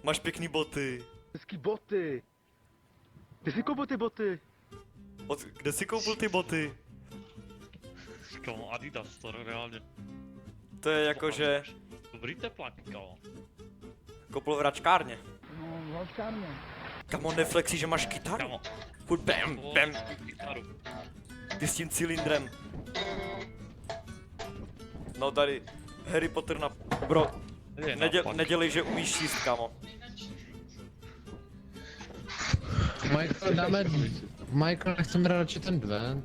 Máš pěkný boty. Hezký boty. Kde jsi koupil ty boty? Kde jsi koupil ty boty? Kámo, Adidas, to reálně. To je jako, že Dobrý teplák, kámo. koupil v račkárně. No, v hračkárně. Kamo, neflexí, že máš kytaru. Kámo. Furt bam, bam. Kytaru. Ty s tím cylindrem. No tady, Harry Potter na... Bro, nedělej, že umíš číst, kamo. Michael, dáme... Michael, nechceme radši ten Gwent.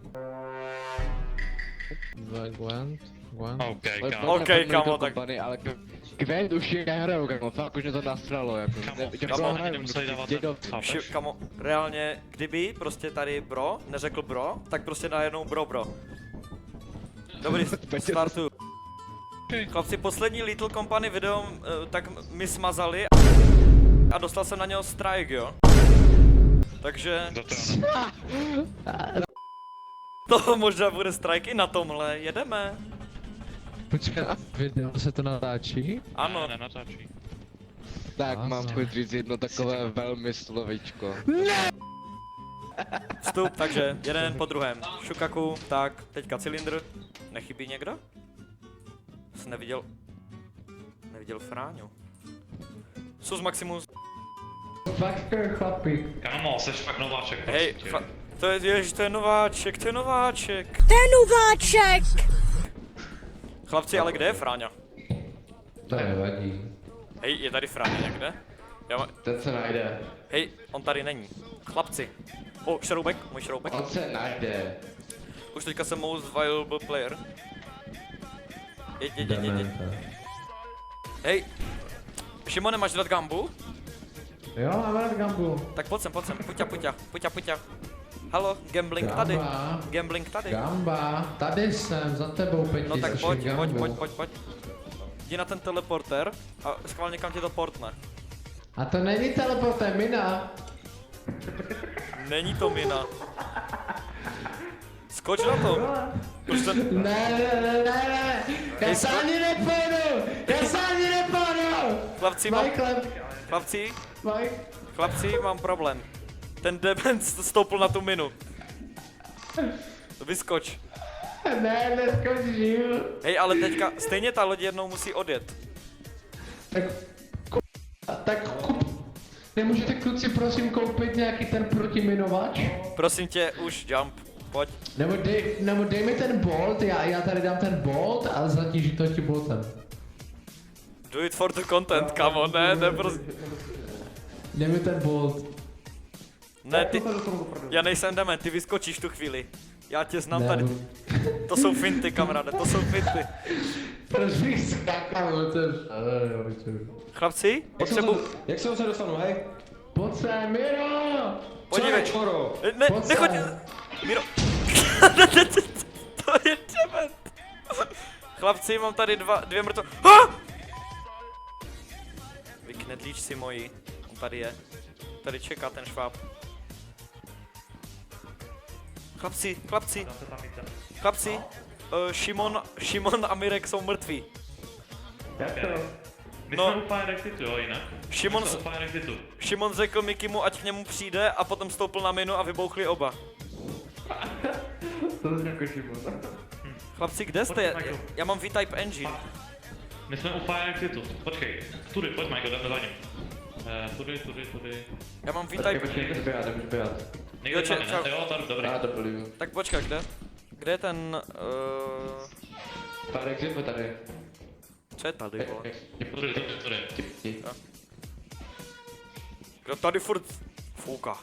Gwent. OK, kamo, tak... Ale Gwent už je nehraju, kamo, fakt už mě to nasralo, jako. Kamo, nemuseli dávat ten, chápeš? Kamo, reálně, kdyby prostě tady bro neřekl bro, tak prostě najednou bro. Dobrý, startuju. Chlapci, poslední Little Company video, tak mi smazali a dostal jsem na něho strike, jo. Takže... To možná bude strike i na tomhle, jedeme. Počkej, video se to natáčí? Ano. Ne, natáčí. Tak mám chuť říct jedno takové velmi slovíčko. Vstup, takže jeden po druhém. Šukaku, tak, teďka cylindr. Nechybí někdo? Jsi neviděl Fráňu. Sus Maximus. Fakt chlapík. Kámo, seš fakt nováček, Hej, prostě. to je nováček, to je nováček. Chlapci, ale kde je Fráňa? To nevadí. Hej, je tady Fráňa někde? Ten se najde. Hej, on tady není. Chlapci. Šroubek, můj šroubek. On se najde. Už teďka jsem most valuable player. Jeď. Hej, Šimone, máš dát gambu? Jo, máme rád gambu. Tak pojď sem, puťa. Halo, gambling tady. Gambling tady. Gamba, tady jsem, za tebou, Peti. No tak pojď. Jdi na ten teleporter a schválně kam tě to portne. A to není teleport, to je mina. Není to mina. Skoč na to. Ne. Já se ani nepůjdu. Chlapci, mám problém. Ten dement stoupl na tu minu. Vyskoč. Ne, neskočím. Hej, ale teďka stejně ta loď jednou musí odjet. Tak nemůžete kluci prosím koupit nějaký ten protiminovač? Prosím tě, už jump. Pojď. Nebo dej mi ten bolt, já tady dám ten bolt a zatíží to ti boltem. Do it for the content, kamo, ne prostě. Dej mi ten bolt. Ne, ty, já nejsem dement, ty vyskočíš tu chvíli. Já tě znám tady. To jsou finty, kamaráde, to jsou finty. Proč bych skákal, Chlapci, Jak se dostanu, hej? Pojď sem, Miro! podívej. Čoro? Nechoď, Miro. To je dement. Chlapci, mám tady dvě mrtvo. Vy knedlíčci moji, on tady je. Tady čeká ten šváb. Chlapci, Šimon a Mirek jsou mrtví. Jak to? My No. jsme úplně rexitu, jo, jinak. Šimon řekl Mikimu, ať k němu přijde a potom stoupil na minu a vybouchli oba. To je jako Šimon. Chlapci, kde jste? Já mám V-Type engine. My jsme u Fire Exitu, počkej. Tudy, pojď Michael, jdeme za ním. Tudy. Já mám V-Type. Počkej, jdeš běhat. Někde čau. tam je, ne? Jo, tady, dobrý. Já to plivím. Tak počkej, kde? Kde je ten... Tady, kde tady? Co je tady, vole? Tudy. Kdo tady furt fouká?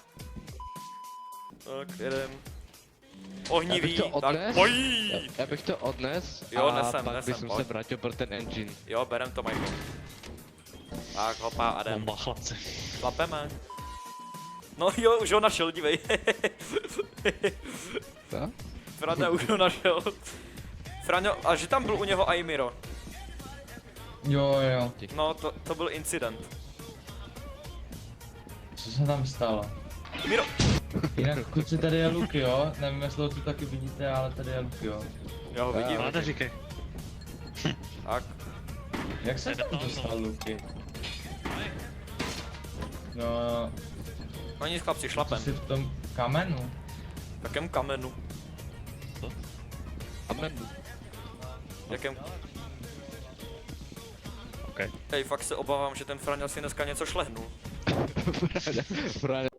Tak, jedem. Ohnivý, tak bojí! Já bych to odnes Jo, a nesem, pak bych se pojď. vrátil pro ten engine. Jo, berem to, Michael. Tak, hopa a jdem. Bomba, chlapci. Šlapeme. No jo, už ho našel, dívej. Co? Frane už ho našel. Fraňo, a že tam byl u něho i Miro. Jo. No, to byl incident. Co se tam stalo? Miro! Jinak kluci, tady je Luky, jo? Nevím, jestli ho tu taky vidíte, ale tady je Luky, jo? Já ho vidím. Ale neříkej. Tak. Jak se tam dostal Luky? No, No nic chlapci, šlapem. asi v tom kamenu. V jakém kamenu? Amen. V jakém... Okej. Hej, fakt se obávám, že ten Fraňa si dneska něco šlehnul. Právě.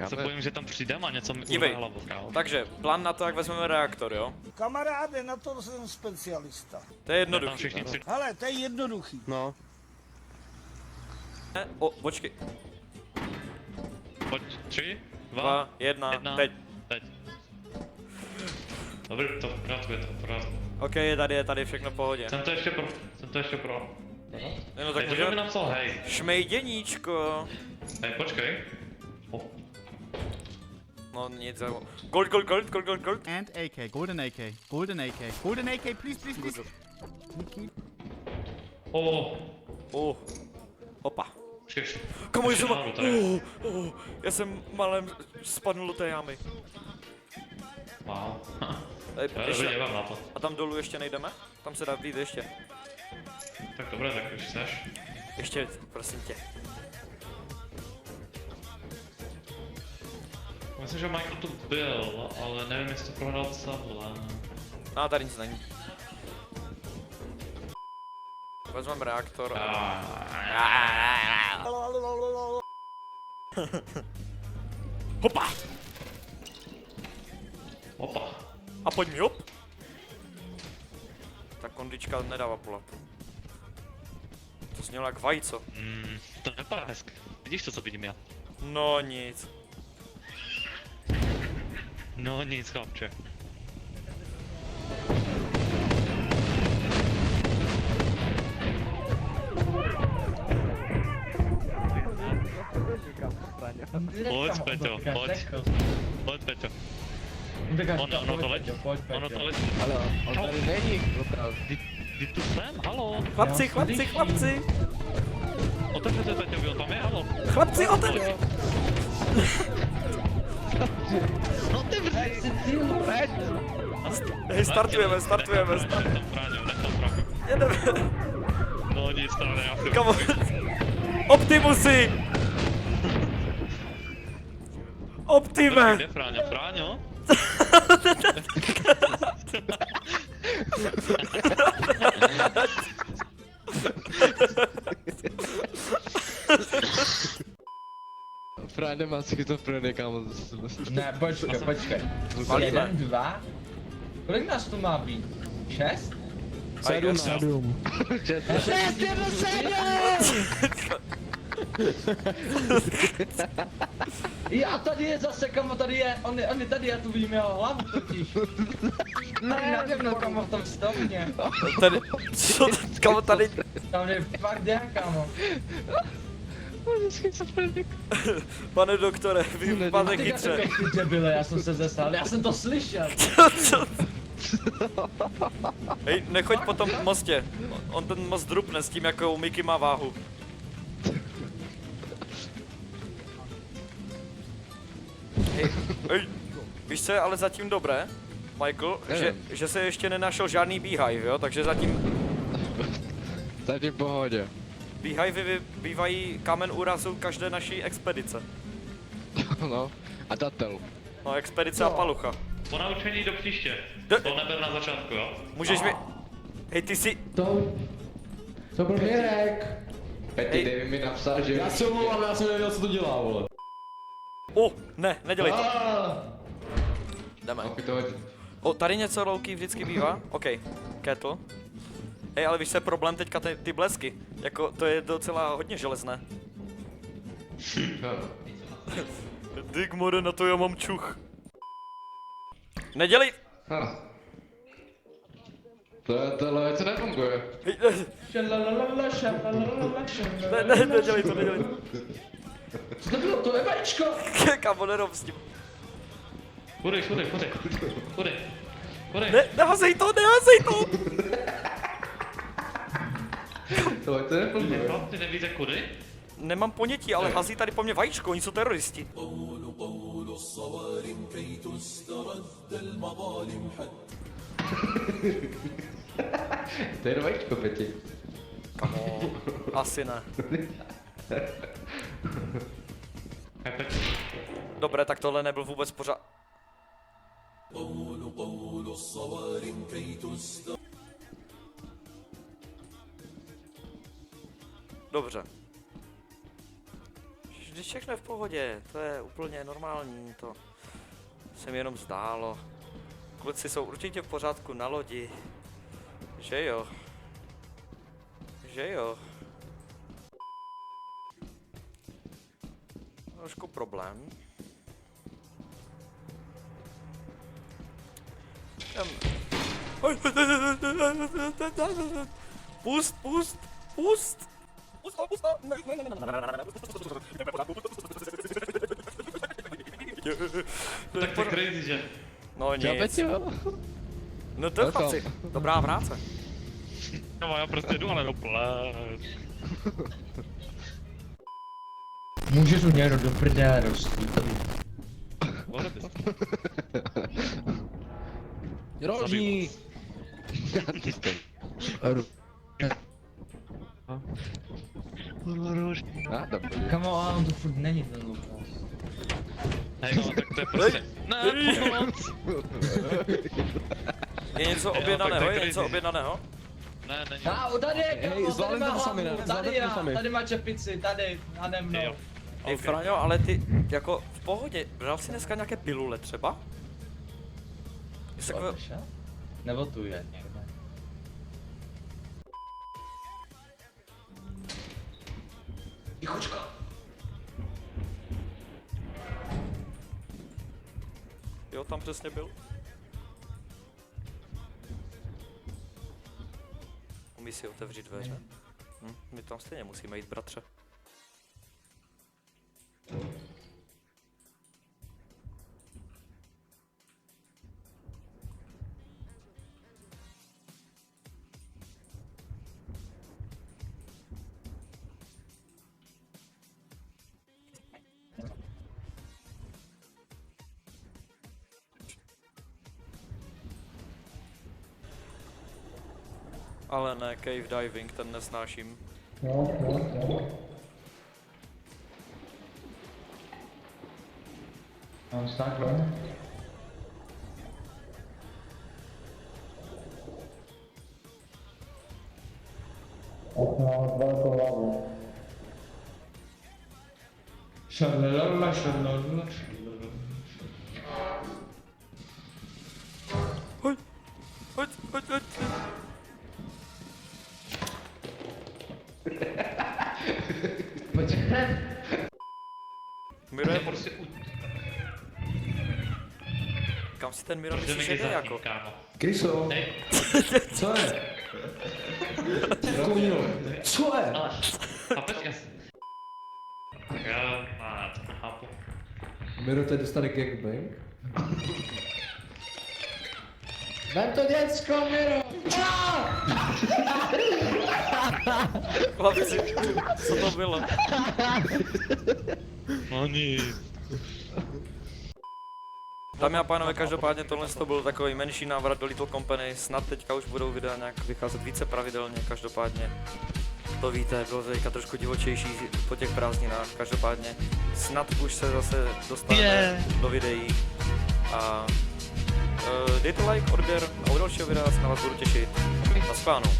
Se bojím, že tam přijdem a něco mi Dívej. urve hlavu, kámo. Takže, plán na to, jak vezmeme reaktor, jo? Kamaráde, na to jsem specialista. To je Tam jednoduchý. všichni tři. Hele, to je jednoduchý. No. Ne? O, počkej. Pojď, 3, 2, 2, 1, 1, teď. teď. Dobrý, to v pořádku, je to v pořádku. OK, je tady všechno v pohodě. Jsem to ještě pro. No tak Hej, to mi můžeme... napsal, hej. Šmejděníčko. Hej, počkej. O, No nic, gold. And AK, golden AK, golden AK, golden AK, please. Opa. počkej. Komu Ještě jsem... nahoru tady. Já jsem malem spadnul do té jámy. Wow. Ej, Já ještě, dobrý, jebám na to. a tam dolů ještě nejdeme? Tam se dá být ještě. Tak dobré, tak když chceš. Ještě, prosím tě. Myslím, že Michael tu byl, ale nevím, jestli to prohrál celé. No, tady nic není. Vezmeme reaktor a... Hopa! Opa. A pojď mi hop! Ta kondička nedává polat. To znělo jak vajco. To nevypadá hezky. Vidíš to, co vidím já? No nic. No nic, chlapče. Pojď, Peťo, pojď. Pojď, Peťo. Ono to letí. Ono to letí. Ale on tady není, lokal. Ty tu jsem, halo. Chlapci! Otevřete, Peťo, byl tam je, halo. Chlapci, otevři! Hej, startujeme. Nechal tam Fráňu. Jedeme. No nic, to ne, já si Kamo. Optimusy! Optime! Kde Fráňo? Fráňo? Fráňa má schizofrenie, kámo. Ne, počkej. Malíme. 1, 2. Kolik nás tu má být? 6? 7. Já tady je zase, kamo, tady je, on je tady, já tu vidím jeho hlavu totiž. Tady nade mnou, kamo, v tom stopně. Tady, co, kamo, tady, Tam je fakt den, kamo. pane doktore, vy máte Ty chytře. debile, já jsem se zesral, já jsem to slyšel. Co? Hej, nechoď po tom mostě. On ten most drupne s tím, jakou Mickey má váhu. Hej, víš co je ale zatím dobré, Michael, že se ještě nenašel žádný beehive, jo, takže zatím Tady v pohodě. beehivey bývají kámen úrazu každé naší expedice. No. A datel. No, expedice a palucha. Po naučení do příště. To neber na začátku, jo? Můžeš mi... Hej, ty si... To byl Mirek. Petty, dej mi napsat, že... Já se omlouvám, já jsem nevěděl, co to dělá, vole. Ne, nedělej to. Jdeme. Ok, to hodí. Tady něco lowkey vždycky bývá? OK. Kettle. Hej, ale víš, co je problém teďka ty blesky. Jako, to je docela hodně železné. Dick more, na to já mám čuch. Nedělej... Tohle věc nefunguje. Hej, Šalalalala, šalalalala, nedělej to. Co to bylo, to je vajíčko. Kamo, nerob s tím. Půjdej. Nehazej to! Tohle to nefunguje. Ty nevíte kudy? Nemám ponětí, ale hazí tady po mně vajíčko, oni jsou teroristi. To je vajíčko, Petty. Kamo, asi ne. Dobré, tak tohle nebyl vůbec pořád. Dobře. Když všechno je v pohodě, to je úplně normální, to se mi jenom zdálo. Kluci jsou určitě v pořádku na lodi. Že jo? Že jo? Trošku problém. Pust, pust, pust! Tak to je crazy, že? No Čau, nic. Peťo. No to chlapci, dobrá práce. No já prostě jdu, ale do pláž. Můžeš u někdo do prdele rostít. Rožní. Dobrý. Kamo, ale on to furt není ten Lukas. Hej, no, tak to je prostě... Ne, pomoc! Je něco Jo, objednaného, tak to je je něco crazy. objednaného? Ne, není. Tady je, kamo, tady zvládnete má to sami, ne? hlavu, Zvládnete to sami. tady má čepici, tady, nade mnou. Jo. Ej, Fraňo, ale ty, jako, v pohodě, bral jsi dneska nějaké pilule třeba? Jsi takové... Nebo tu je někde. Tichučko. Jo, tam přesně byl. Umí si otevřít dveře? My tam stejně musíme jít, bratře. Ale ne, cave diving, ten nesnáším. Mám takhle. Šalalala, šalalala, šalalala. Hoď, hoď, hoď, hoď. Počkej. Miro je Prostě u... Kam si ten Miro Protože myslíš, mi že jde jako? kámo. Kryso, Hej, co je? Kouňo, co je? ale... Chápeš, jasně. Já, to chápu. Miro tady dostane gangbang. Vem to děcko, Miro! Chlapci, co to bylo? No nic. Dámy a pánové, každopádně tohle to byl takový menší návrat do Little Company, snad teďka už budou videa nějak vycházet více pravidelně, každopádně to víte, bylo to teďka trošku divočejší po těch prázdninách, každopádně snad už se zase dostaneme do videí a dejte like, odběr a u dalšího videa se na vás budu těšit. Naschledanou.